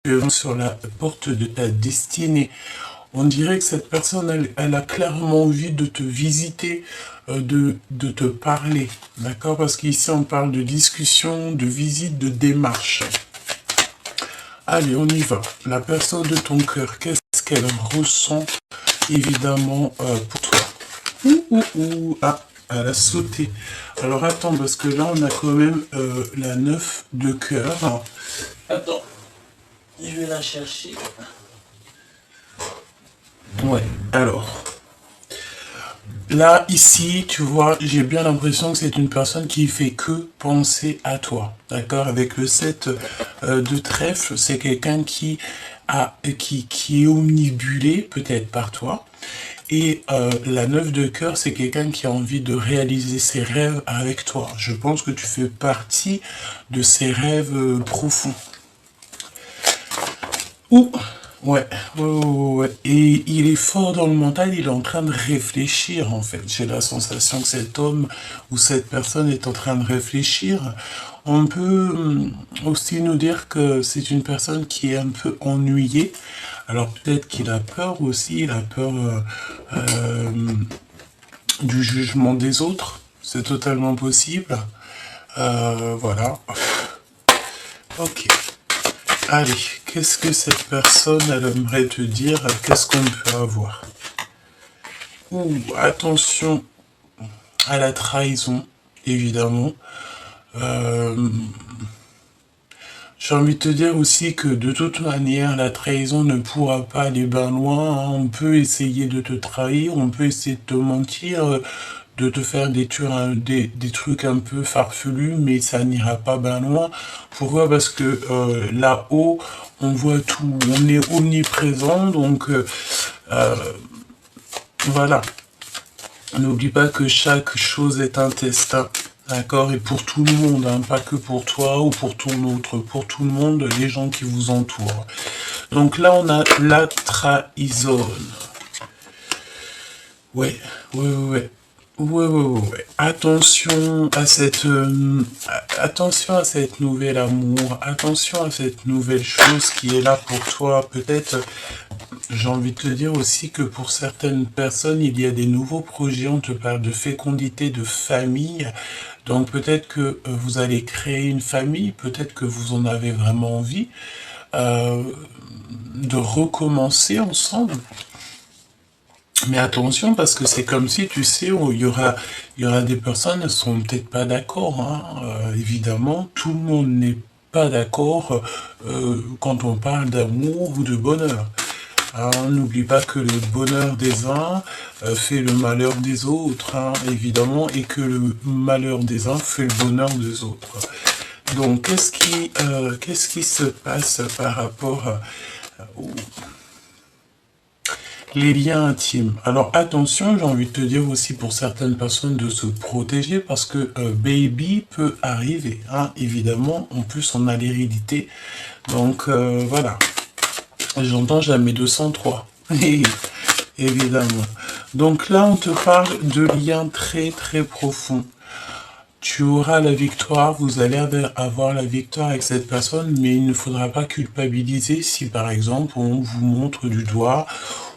tu es sur la porte de ta destinée. On dirait que cette personne, elle a clairement envie de te visiter, de te parler, d'accord? Parce qu'ici, on parle de discussion, de visite, de démarche. Allez, on y va. La personne de ton cœur, qu'est-ce qu'elle ressent, évidemment, pour toi? Ah, elle a sauté. Alors, attends, parce que là, on a quand même la 9 de cœur. Attends, je vais la chercher. Ouais, alors... Là, ici, tu vois, j'ai bien l'impression que c'est une personne qui fait que penser à toi. D'accord? Avec le 7 de trèfle, c'est quelqu'un qui est omnibulé, peut-être par toi. Et la 9 de cœur, c'est quelqu'un qui a envie de réaliser ses rêves avec toi. Je pense que tu fais partie de ses rêves profonds. Ouais. Et il est fort dans le mental, il est en train de réfléchir, en fait. J'ai la sensation que cet homme ou cette personne est en train de réfléchir. On peut aussi nous dire que c'est une personne qui est un peu ennuyée. Alors peut-être qu'il a peur aussi, il a peur du jugement des autres. C'est totalement possible. Voilà. Ok. Allez, qu'est-ce que cette personne, elle aimerait te dire? Qu'est-ce qu'on peut avoir? Attention à la trahison, évidemment. J'ai envie de te dire aussi que de toute manière, la trahison ne pourra pas aller bien loin. Hein. On peut essayer de te trahir, on peut essayer de te mentir, de te faire des trucs un peu farfelus, mais ça n'ira pas bien loin. Pourquoi? Parce que là-haut, on voit tout, on est omniprésent, donc voilà. N'oublie pas que chaque chose est un destin. D'accord? Et pour tout le monde, hein, pas que pour toi ou pour ton autre, pour tout le monde, les gens qui vous entourent. Donc là, on a la trahison. Ouais. Attention à cette nouvel amour, attention à cette nouvelle chose qui est là pour toi. Peut-être, j'ai envie de te dire aussi que pour certaines personnes, il y a des nouveaux projets. On te parle de fécondité, de famille. Donc peut-être que vous allez créer une famille, peut-être que vous en avez vraiment envie de recommencer ensemble. Mais attention, parce que c'est comme si, tu sais, il y aura des personnes qui ne seront peut-être pas d'accord. Hein. Évidemment, tout le monde n'est pas d'accord quand on parle d'amour ou de bonheur. N'oublie pas que le bonheur des uns fait le malheur des autres, hein, évidemment, et que le malheur des uns fait le bonheur des autres. Donc, qu'est-ce qui se passe par rapport aux les liens intimes? Alors attention, j'ai envie de te dire aussi pour certaines personnes de se protéger parce que baby peut arriver, hein, évidemment. En plus, on a l'hérédité. Donc voilà. J'entends jamais 203. Évidemment. Donc là, on te parle de liens très très profonds. Tu auras la victoire, vous allez avoir la victoire avec cette personne, mais il ne faudra pas culpabiliser si par exemple on vous montre du doigt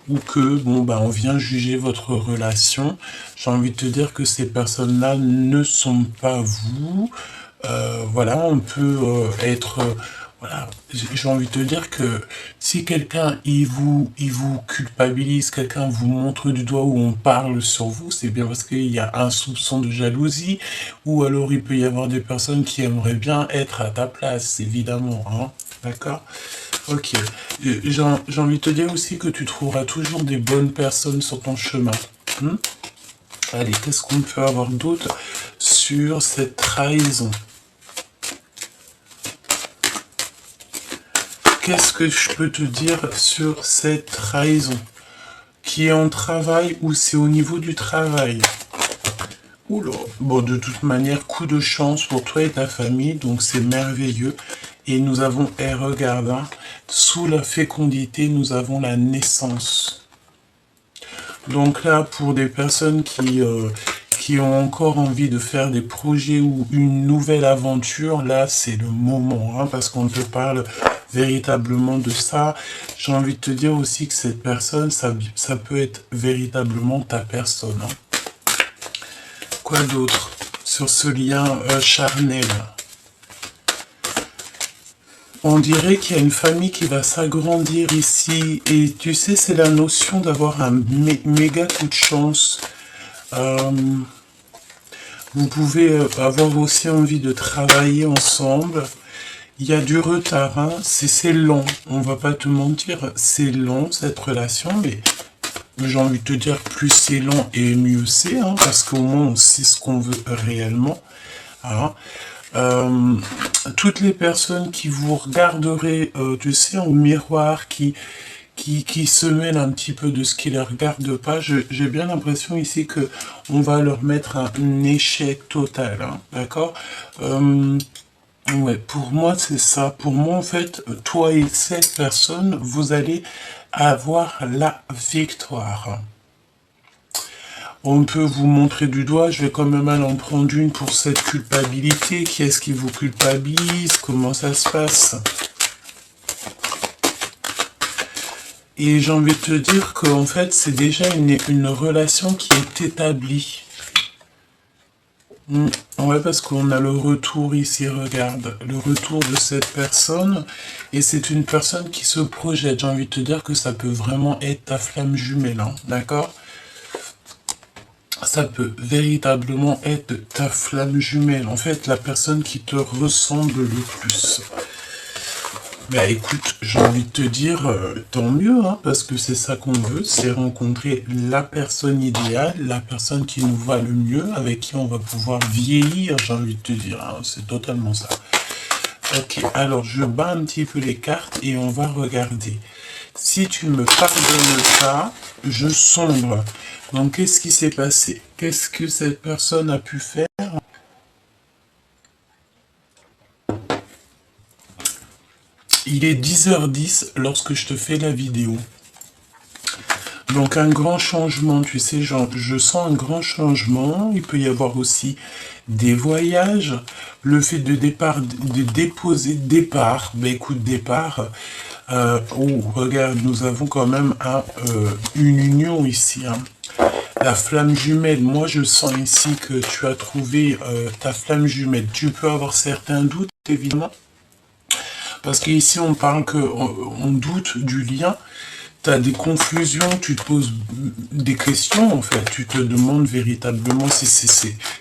ou que on vient juger votre relation. J'ai envie de te dire que ces personnes-là ne sont pas vous. Voilà, on peut être... voilà, j'ai envie de te dire que si quelqu'un il vous culpabilise, quelqu'un vous montre du doigt ou on parle sur vous, c'est bien parce qu'il y a un soupçon de jalousie, ou alors il peut y avoir des personnes qui aimeraient bien être à ta place, évidemment, hein, d'accord? Ok, j'ai envie de te dire aussi que tu trouveras toujours des bonnes personnes sur ton chemin. Allez, qu'est-ce qu'on peut avoir d'autre sur cette trahison? Qu'est-ce que je peux te dire sur cette trahison? Qui est en travail ou c'est au niveau du travail? Oula. Bon, de toute manière, coup de chance pour toi et ta famille, donc c'est merveilleux. Et nous avons, regarde, hein, sous la fécondité, nous avons la naissance. Donc là, pour des personnes qui ont encore envie de faire des projets ou une nouvelle aventure, là, c'est le moment, hein, parce qu'on te parle véritablement de ça. J'ai envie de te dire aussi que cette personne, ça peut être véritablement ta personne. Hein. Quoi d'autre sur ce lien charnel? On dirait qu'il y a une famille qui va s'agrandir ici. Et tu sais, c'est la notion d'avoir un méga coup de chance. Vous pouvez avoir aussi envie de travailler ensemble. Il y a du retard, hein. C'est long. On va pas te mentir, c'est long cette relation, mais j'ai envie de te dire, plus c'est long et mieux c'est, hein, parce qu'au moins on sait ce qu'on veut réellement. Hein. Toutes les personnes qui vous regarderaient, tu sais, au miroir, qui se mêlent un petit peu de ce qui ne les regarde pas, j'ai bien l'impression ici que on va leur mettre un échec total, hein, d'accord. Ouais, pour moi c'est ça. Pour moi en fait, toi et cette personne, vous allez avoir la victoire. On peut vous montrer du doigt, je vais quand même aller en prendre une pour cette culpabilité. Qui est-ce qui vous culpabilise? Comment ça se passe? Et j'ai envie de te dire qu'en fait, c'est déjà une relation qui est établie. Ouais, parce qu'on a le retour ici, regarde, le retour de cette personne, et c'est une personne qui se projette. J'ai envie de te dire que ça peut vraiment être ta flamme jumelle, hein, d'accord? Ça peut véritablement être ta flamme jumelle, en fait, la personne qui te ressemble le plus. Bah écoute, j'ai envie de te dire, tant mieux, hein, parce que c'est ça qu'on veut, c'est rencontrer la personne idéale, la personne qui nous va le mieux, avec qui on va pouvoir vieillir, j'ai envie de te dire, hein, c'est totalement ça. Ok, alors je bats un petit peu les cartes et on va regarder. Si tu me pardonnes pas, je sombre. Donc qu'est-ce qui s'est passé? Qu'est-ce que cette personne a pu faire? Il est 10h10 lorsque je te fais la vidéo. Donc un grand changement, tu sais, genre, je sens un grand changement. Il peut y avoir aussi des voyages. Le fait de départ, de déposer départ. Ben écoute, départ. Oh, regarde, nous avons quand même une union ici. Hein. La flamme jumelle, moi je sens ici que tu as trouvé ta flamme jumelle. Tu peux avoir certains doutes, évidemment. Parce qu'ici, on parle on doute du lien, tu as des confusions, tu te poses des questions, en fait. Tu te demandes véritablement si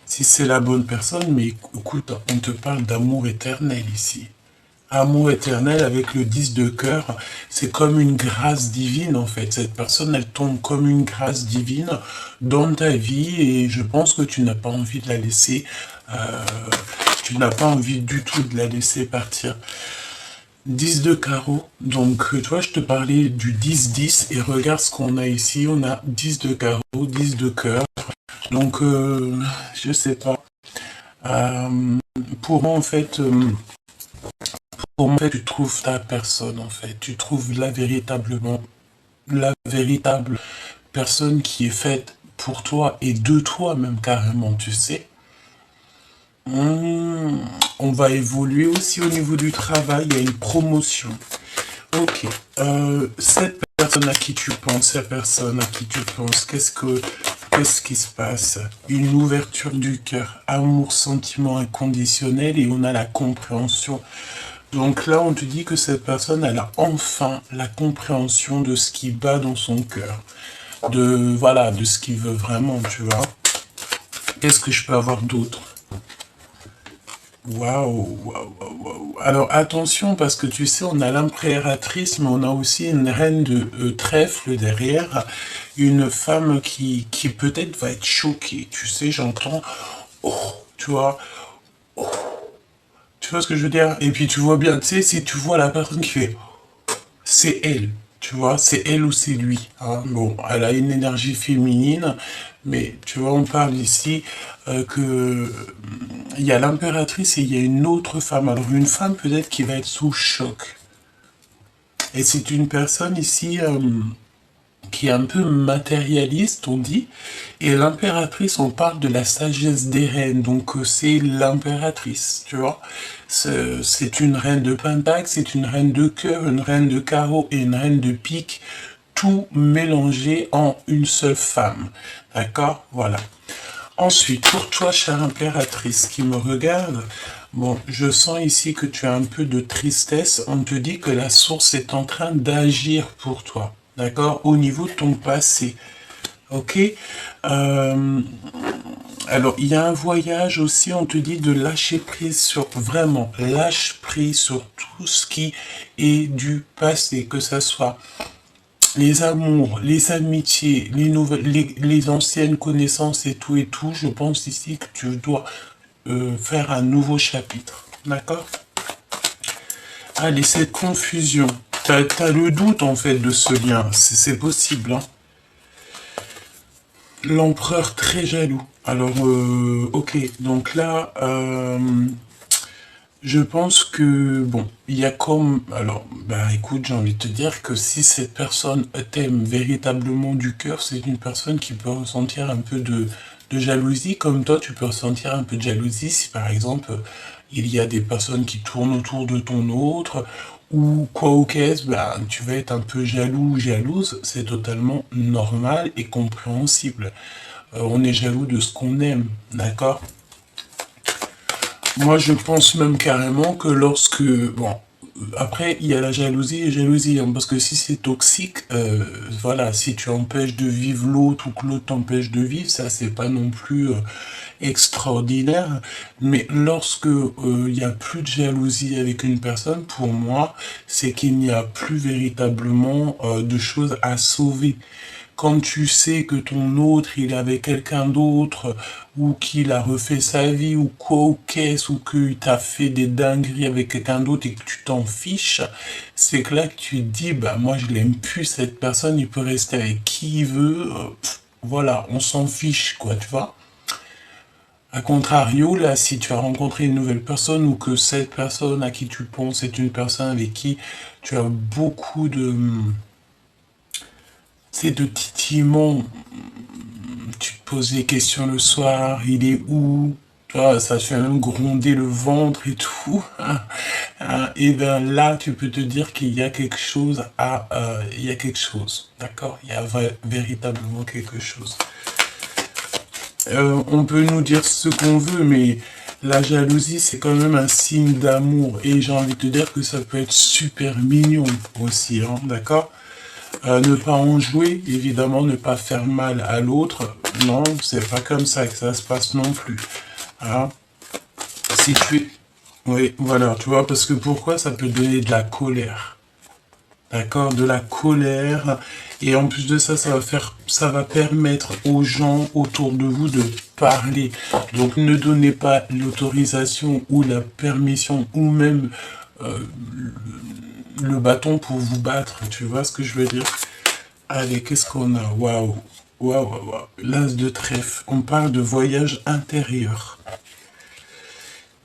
c'est la bonne personne, mais écoute, on te parle d'amour éternel ici. Amour éternel avec le 10 de cœur, c'est comme une grâce divine, en fait. Cette personne, elle tombe comme une grâce divine dans ta vie, et je pense que tu n'as pas envie de la laisser, tu n'as pas envie du tout de la laisser partir. 10 de carreau, donc tu vois, je te parlais du 10-10 et regarde ce qu'on a ici, on a 10 de carreau, 10 de cœur, donc je sais pas, pour moi en fait, tu trouves ta personne en fait, tu trouves la véritable personne qui est faite pour toi et de toi même carrément, tu sais. On va évoluer aussi au niveau du travail, il y a une promotion. Ok, cette personne à qui tu penses, qu'est-ce qui se passe? Une ouverture du cœur, amour, sentiment inconditionnel, et on a la compréhension. Donc là, on te dit que cette personne, elle a enfin la compréhension de ce qui bat dans son cœur. Voilà, de ce qu'il veut vraiment, tu vois. Qu'est-ce que je peux avoir d'autre? Waouh, waouh, waouh, waouh. Alors attention, parce que tu sais, on a l'impératrice, mais on a aussi une reine de trèfle derrière, une femme qui peut-être va être choquée. Tu sais, j'entends, oh, tu vois, oh, tu vois ce que je veux dire? Et puis tu vois bien, tu sais, si tu vois la personne qui fait, c'est elle. Tu vois, c'est elle ou c'est lui. Hein. Bon, elle a une énergie féminine, mais tu vois, on parle ici que il y a l'impératrice et il y a une autre femme. Alors une femme peut-être qui va être sous choc. Et c'est une personne ici qui est un peu matérialiste, on dit. Et l'impératrice, on parle de la sagesse des reines, donc c'est l'impératrice, tu vois. C'est une reine de pentacle, c'est une reine de cœur, une reine de carreau et une reine de pique, tout mélangé en une seule femme. D'accord? Voilà. Ensuite, pour toi, chère impératrice qui me regarde, bon, je sens ici que tu as un peu de tristesse. On te dit que la source est en train d'agir pour toi, d'accord, au niveau de ton passé. Ok. Alors, il y a un voyage aussi, on te dit de lâcher prise sur, vraiment, lâche prise sur tout ce qui est du passé, que ça soit les amours, les amitiés, les nouvelles, les anciennes connaissances et tout, je pense ici que tu dois faire un nouveau chapitre. D'accord? Allez, cette confusion. T'as le doute en fait de ce lien. C'est possible. Hein. L'empereur très jaloux. Alors, ok. Donc là, je pense que, bon, il y a comme... Alors, bah écoute, j'ai envie de te dire que si cette personne t'aime véritablement du cœur, c'est une personne qui peut ressentir un peu de jalousie, comme toi, tu peux ressentir un peu de jalousie si, par exemple, il y a des personnes qui tournent autour de ton autre, ou quoi ou qu'est-ce, bah, tu vas être un peu jaloux ou jalouse, c'est totalement normal et compréhensible. On est jaloux de ce qu'on aime, d'accord? Moi, je pense même carrément que lorsque... Bon, après, il y a la jalousie et jalousie, hein, parce que si c'est toxique, voilà, si tu empêches de vivre l'autre ou que l'autre t'empêche de vivre, ça, c'est pas non plus extraordinaire. Mais lorsque il n'y a plus de jalousie avec une personne, pour moi, c'est qu'il n'y a plus véritablement de choses à sauver. Quand tu sais que ton autre, il est avec quelqu'un d'autre, ou qu'il a refait sa vie, ou quoi, ou qu'est-ce, ou qu'il t'a fait des dingueries avec quelqu'un d'autre et que tu t'en fiches, c'est que là que tu te dis, bah moi je l'aime plus cette personne, il peut rester avec qui il veut, voilà, on s'en fiche, quoi, tu vois. A contrario, là, si tu as rencontré une nouvelle personne ou que cette personne à qui tu penses est une personne avec qui tu as beaucoup de, c'est de titillement, tu te poses des questions le soir, il est où? Tu vois, ça te fait même gronder le ventre et tout. Et bien là, tu peux te dire qu'il y a quelque chose à... il y a quelque chose, d'accord? Il y a véritablement quelque chose. On peut nous dire ce qu'on veut, mais la jalousie, c'est quand même un signe d'amour. Et j'ai envie de te dire que ça peut être super mignon aussi, hein, d'accord? Ne pas en jouer, évidemment, ne pas faire mal à l'autre. Non, c'est pas comme ça que ça se passe non plus. Hein. Si tu es... Oui, voilà, tu vois, parce que pourquoi ça peut donner de la colère. D'accord, de la colère. Et en plus de ça, ça va permettre aux gens autour de vous de parler. Donc ne donnez pas l'autorisation ou la permission ou même le bâton pour vous battre. Tu vois ce que je veux dire? Allez, qu'est-ce qu'on a? Waouh, waouh, waouh, waouh. L'as de trèfle. On parle de voyage intérieur.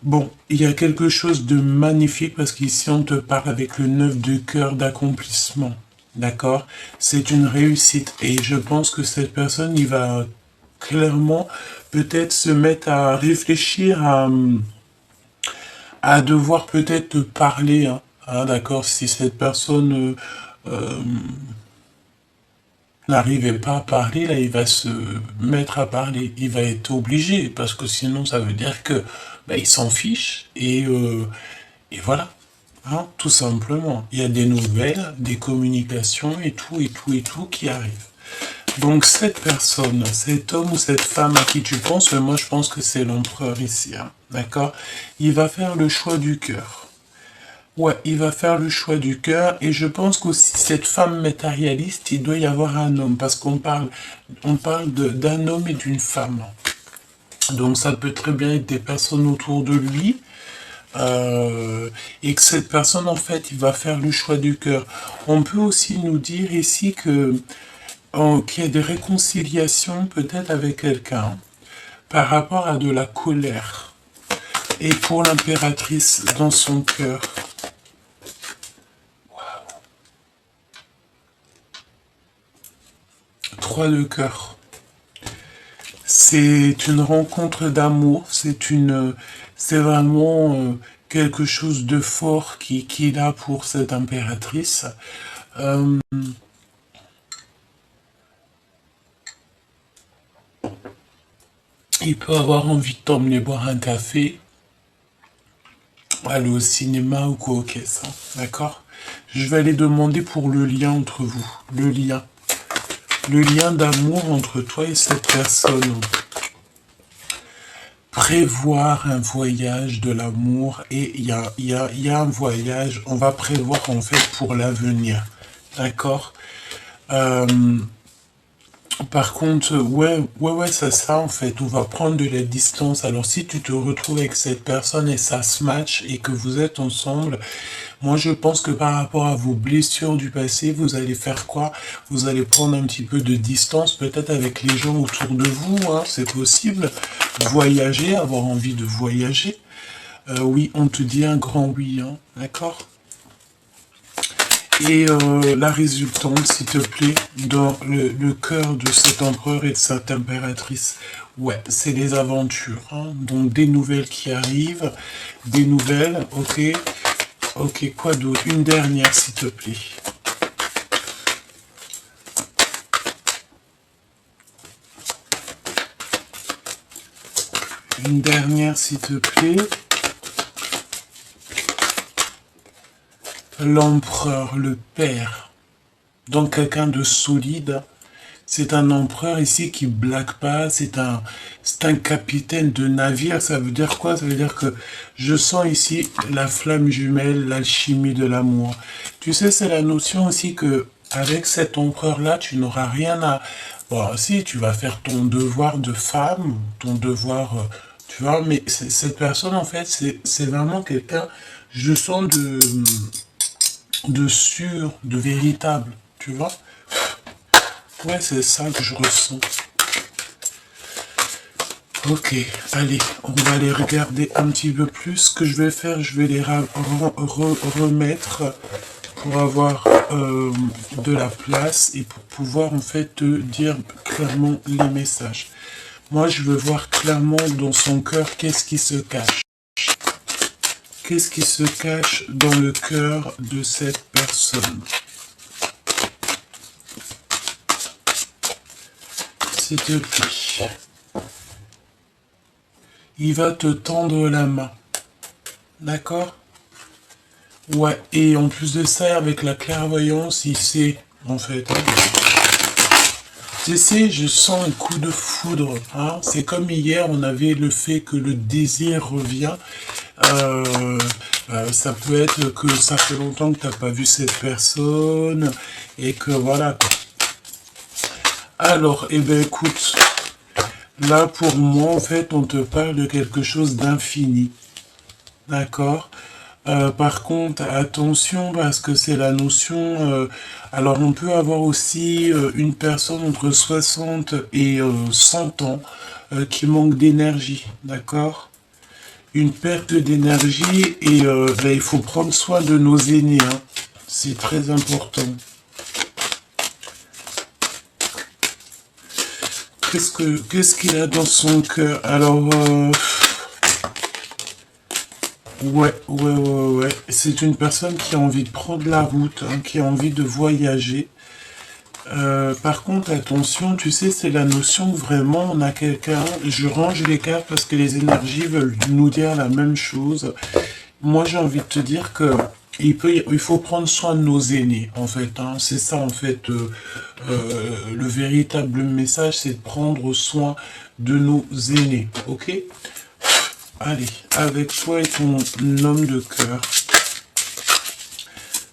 Bon, il y a quelque chose de magnifique parce qu'ici on te parle avec le 9 de cœur d'accomplissement. D'accord? C'est une réussite et je pense que cette personne, il va clairement peut-être se mettre à réfléchir à devoir peut-être te parler. Hein. Hein, d'accord? Si cette personne n'arrivait pas à parler, là, il va se mettre à parler. Il va être obligé, parce que sinon, ça veut dire que bah, il s'en fiche. Et voilà. Hein, tout simplement. Il y a des nouvelles, des communications et tout, et tout, et tout qui arrivent. Donc, cette personne, cet homme ou cette femme à qui tu penses, moi, je pense que c'est l'empereur ici. Hein, d'accord? Il va faire le choix du cœur. Ouais, il va faire le choix du cœur et je pense qu'aussi cette femme matérialiste, il doit y avoir un homme parce on parle d'un homme et d'une femme. Donc ça peut très bien être des personnes autour de lui et que cette personne en fait, il va faire le choix du cœur. On peut aussi nous dire ici que qu'il y a des réconciliations peut-être avec quelqu'un par rapport à de la colère et pour l'impératrice dans son cœur. 3 de cœur. C'est une rencontre d'amour, c'est vraiment quelque chose de fort qui est là pour cette impératrice. Euh, il peut avoir envie de t'emmener boire un café, aller au cinéma ou quoi que ça, d'accord? Je vais aller demander pour le lien entre vous, le lien. Le lien d'amour entre toi et cette personne. Prévoir un voyage de l'amour et il y a un voyage, on va prévoir en fait pour l'avenir. D'accord. Par contre, ouais, c'est ça en fait. On va prendre de la distance. Alors, si tu te retrouves avec cette personne et ça se match et que vous êtes ensemble, moi je pense que par rapport à vos blessures du passé, vous allez faire quoi? Vous allez prendre un petit peu de distance, peut-être avec les gens autour de vous, hein, c'est possible. Voyager, avoir envie de voyager. Oui, on te dit un grand oui, hein, d'accord? Et la résultante, s'il te plaît, dans le cœur de cet empereur et de cette impératrice. Ouais, c'est les aventures. Hein. Donc des nouvelles qui arrivent, des nouvelles, ok. Ok, quoi d'autre? Une dernière, s'il te plaît. Une dernière, s'il te plaît. L'empereur, le père, donc quelqu'un de solide. C'est un empereur ici qui blague pas, c'est un capitaine de navire. Ça veut dire quoi? Ça veut dire que je sens ici la flamme jumelle, l'alchimie de l'amour. Tu sais, c'est la notion aussi que avec cet empereur-là, tu n'auras rien à... Bon, si, tu vas faire ton devoir de femme, ton devoir... tu vois, mais cette personne, en fait, c'est vraiment quelqu'un, je sens de sûr, de véritable, tu vois. Ouais, c'est ça que je ressens. Ok, allez, on va les regarder un petit peu plus. Ce que je vais faire, je vais les remettre pour avoir de la place et pour pouvoir en fait te dire clairement les messages. Moi, je veux voir clairement dans son cœur qu'est-ce qui se cache. Qu'est-ce qui se cache dans le cœur de cette personne? S'il te plaît. Il va te tendre la main. D'accord? Ouais, et en plus de ça, avec la clairvoyance, il sait, en fait. Tu sais, je sens un coup de foudre. Hein? C'est comme hier, on avait le fait que le désir revient. Ça peut être que ça fait longtemps que tu n'as pas vu cette personne et que voilà. Alors, eh bien écoute, là pour moi, en fait, on te parle de quelque chose d'infini. D'accord? Par contre, attention parce que c'est la notion... alors on peut avoir aussi une personne entre 60 et 100 ans qui manque d'énergie. D'accord? Une perte d'énergie et ben, il faut prendre soin de nos aînés. Hein. C'est très important. Qu'est-ce qu'il a dans son cœur? Alors, ouais. C'est une personne qui a envie de prendre la route, hein, qui a envie de voyager. Par contre, attention, tu sais, c'est la notion que vraiment on a quelqu'un. Je range les cartes parce que les énergies veulent nous dire la même chose. Moi, j'ai envie de te dire que il faut prendre soin de nos aînés, en fait. Hein. C'est ça, en fait, le véritable message, c'est de prendre soin de nos aînés, ok? Allez, avec toi et ton homme de cœur,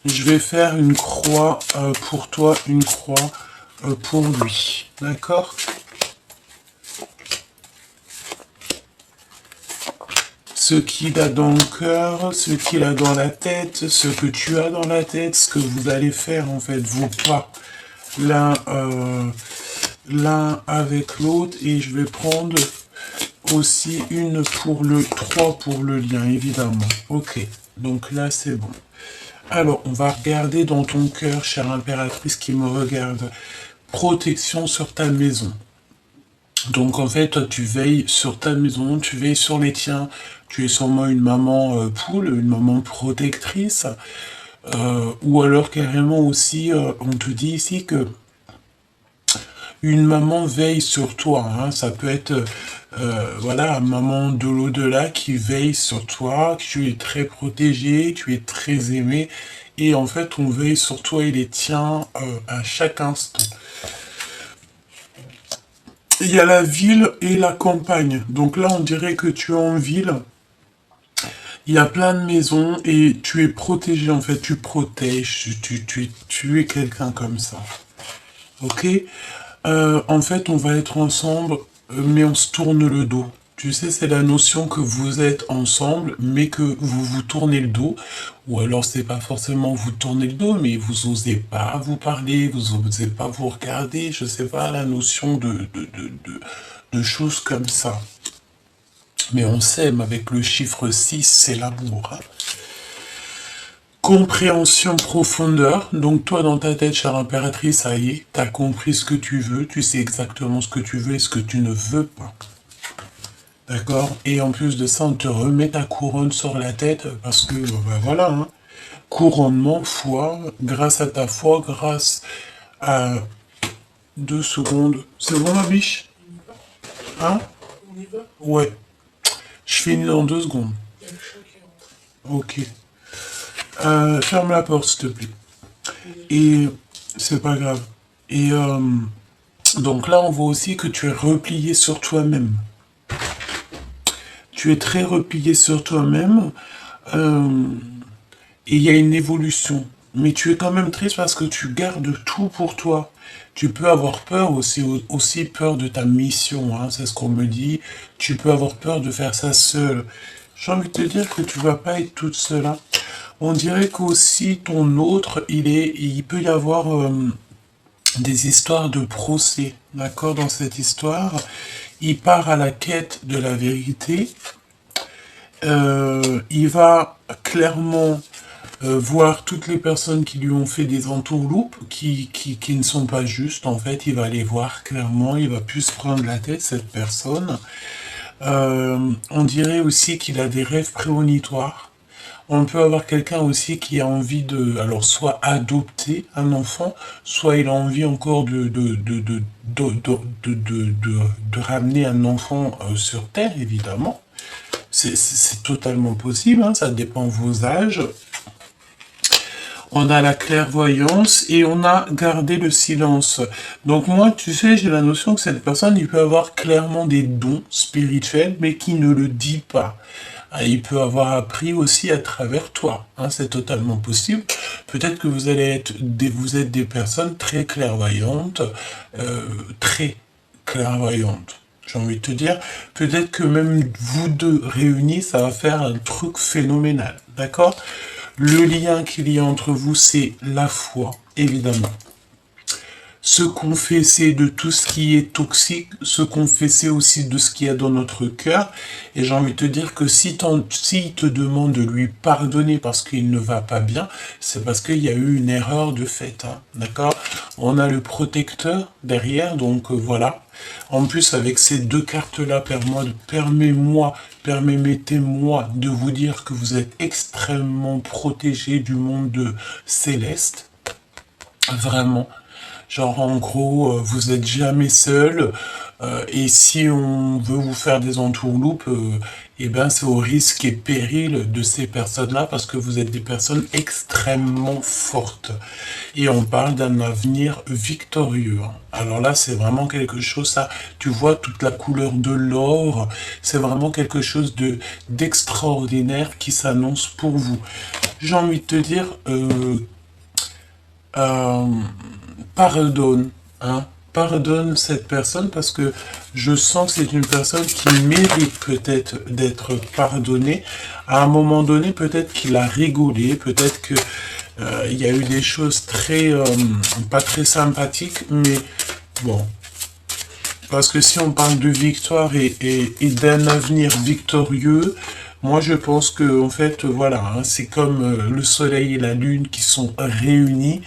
je vais faire une croix pour toi, une croix pour lui, d'accord? Ce qu'il a dans le cœur, ce qu'il a dans la tête, ce que tu as dans la tête, ce que vous allez faire en fait, vous pas l'un avec l'autre. Et je vais prendre aussi une pour le 3 pour le lien, évidemment. Ok, donc là c'est bon. Alors, on va regarder dans ton cœur, chère impératrice qui me regarde. protection sur ta maison. Donc en fait, toi, tu veilles sur ta maison, tu veilles sur les tiens. Tu es sûrement une maman poule, une maman protectrice. Ou alors carrément aussi, on te dit ici que une maman veille sur toi, hein. Ça peut être, voilà, maman de l'au-delà qui veille sur toi, que tu es très protégé, tu es très aimé, et en fait, on veille sur toi et les tiens à chaque instant. Il y a la ville et la campagne. Donc là, on dirait que tu es en ville. Il y a plein de maisons et tu es protégé, en fait. Tu protèges, tu es quelqu'un comme ça. Ok? En fait, on va être ensemble, mais on se tourne le dos. Tu sais, c'est la notion que vous êtes ensemble, mais que vous vous tournez le dos. Ou alors, c'est pas forcément vous tourner le dos, mais vous osez pas vous parler, vous osez pas vous regarder. Je sais pas, la notion de choses comme ça. Mais on s'aime avec le chiffre 6, c'est l'amour, hein. Compréhension profondeur. Donc toi, dans ta tête, chère impératrice, ça y est, tu as compris ce que tu veux, tu sais exactement ce que tu veux et ce que tu ne veux pas. D'accord? Et en plus de ça, on te remet ta couronne sur la tête parce que, ben voilà, hein, couronnement, foi, grâce à ta foi, grâce à 2 secondes. C'est bon, ma biche? Hein? Ouais. Je finis dans 2 secondes. Ok. Ferme la porte, s'il te plaît. Et c'est pas grave. Et donc là, on voit aussi que tu es replié sur toi-même. Tu es très replié sur toi-même. Et il y a une évolution. Mais tu es quand même triste parce que tu gardes tout pour toi. Tu peux avoir peur aussi peur de ta mission, hein, c'est ce qu'on me dit. Tu peux avoir peur de faire ça seul. J'ai envie de te dire que tu vas pas être toute seule, hein. On dirait qu'aussi ton autre, il peut y avoir des histoires de procès, d'accord, dans cette histoire. Il part à la quête de la vérité. Il va clairement voir toutes les personnes qui lui ont fait des entourloupes, qui ne sont pas justes, en fait. Il va les voir clairement, il va plus se prendre la tête, cette personne. On dirait aussi qu'il a des rêves prémonitoires. On peut avoir quelqu'un aussi qui a envie de, alors soit adopter un enfant, soit il a envie encore de ramener un enfant sur Terre, évidemment. C'est totalement possible, hein, ça dépend de vos âges. On a la clairvoyance et on a gardé le silence. Donc moi, tu sais, j'ai la notion que cette personne, il peut avoir clairement des dons spirituels, mais qui ne le dit pas. Il peut avoir appris aussi à travers toi, hein, c'est totalement possible. Peut-être que vous êtes des personnes très clairvoyantes, très clairvoyantes. J'ai envie de te dire, peut-être que même vous deux réunis, ça va faire un truc phénoménal, d'accord? Le lien qu'il y a entre vous, c'est la foi, évidemment. Se confesser de tout ce qui est toxique, se confesser aussi de ce qu'il y a dans notre cœur. Et j'ai envie de te dire que s'il te demande de lui pardonner parce qu'il ne va pas bien, c'est parce qu'il y a eu une erreur de fait, hein, d'accord? On a le protecteur derrière, donc voilà. En plus, avec ces 2 cartes-là, permettez-moi de vous dire que vous êtes extrêmement protégé du monde céleste. Vraiment. Genre, en gros, vous êtes jamais seul. Et si on veut vous faire des entourloupes, eh ben, c'est au risque et péril de ces personnes-là parce que vous êtes des personnes extrêmement fortes. Et on parle d'un avenir victorieux, hein. Alors là, c'est vraiment quelque chose, ça, tu vois, toute la couleur de l'or, c'est vraiment quelque chose d'extraordinaire qui s'annonce pour vous. J'ai envie de te dire, euh, pardonne, hein, pardonne cette personne parce que je sens que c'est une personne qui mérite peut-être d'être pardonnée. À un moment donné, peut-être qu'il a rigolé, peut-être que il y a eu des choses pas très sympathiques, mais bon. Parce que si on parle de victoire et d'un avenir victorieux, moi je pense que en fait voilà, hein, c'est comme le soleil et la lune qui sont réunis.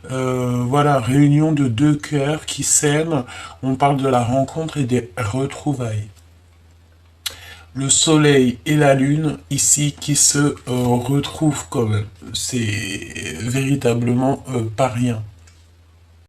Voilà, réunion de deux cœurs qui s'aiment. On parle de la rencontre et des retrouvailles. Le soleil et la lune ici qui se retrouvent quand même. C'est véritablement pas rien.